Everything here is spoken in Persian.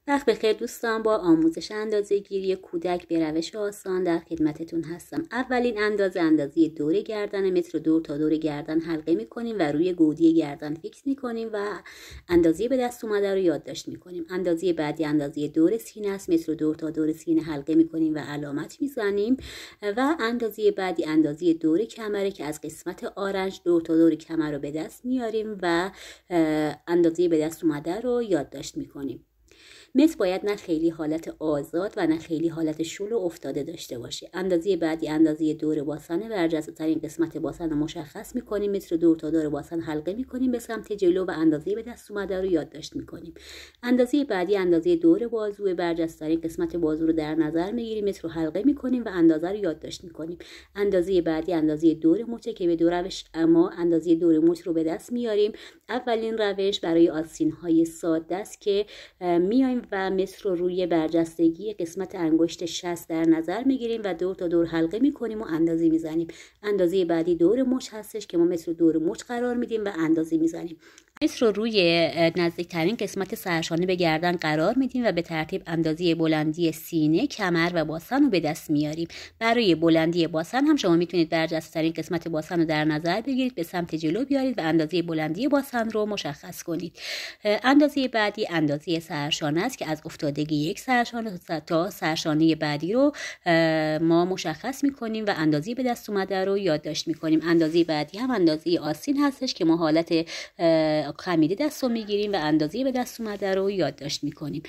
وقت بخیر دوستان، با آموزش اندازه‌گیری کودک به روش آسان در خدمتتون هستم. اولین اندازه دور گردن، متر و دور تا دور گردن حلقه میکنیم و روی گودی گردن فیکس میکنیم و اندازه به دست اومده رو یادداشت میکنیم. اندازه بعدی اندازه دور سینه است، متر و دور تا دور سینه حلقه میکنیم و علامت میزنیم. و اندازه بعدی اندازه دور کمره که از قسمت آرنج دور تا دور کمر رو به دست میاریم و اندازه به دست اومده رو یادداشت میکنیم. متر باید نه خیلی حالت آزاد و نه خیلی حالت شل و افتاده داشته باشه. اندازه بعدی اندازه دور باسن، برجسته ترین قسمت باسن رو مشخص میکنیم. متر دور تا دور باسن حلقه میکنیم به سمت جلو و اندازه به دست اومده رو یادداشت میکنیم. اندازه بعدی اندازه دور بازو، برجسته ترین قسمت بازو رو در نظر میگیریم. متر رو حلقه میکنیم و اندازه رو یادداشت میکنیم. اندازه بعدی اندازه دور مچ که به دو روش اما اندازه دور مچ رو به دست میاریم. اولین روش برای آستین های ساده است که میایم و متر رو روی برجستگی قسمت انگشت شست در نظر میگیریم و دور تا دور حلقه میکنیم و اندازه میزنیم. اندازه بعدی دور مچ هستش که ما متر رو دور مچ قرار میدیم و اندازه میزنیم. متر رو روی نزدیکترین قسمت سرشانه به گردن قرار میدیم و به ترتیب اندازه بلندی سینه، کمر و باسن رو به دست میاریم. برای بلندی باسن هم شما میتونید برجسته ترین قسمت باسن رو در نظر بگیرید، به سمت جلو بیارید و اندازه بلندی باسن رو مشخص کنید. اندازه بعدی اندازه سرشانه است که از افتادگی یک سرشانه تا سرشانه بعدی رو ما مشخص میکنیم و اندازه به دست اومده رو یادداشت میکنیم. اندازه بعدی هم اندازه آستین هستش که ما حالت خمیده دست رو میگیریم و اندازه به دست اومده رو یادداشت میکنیم.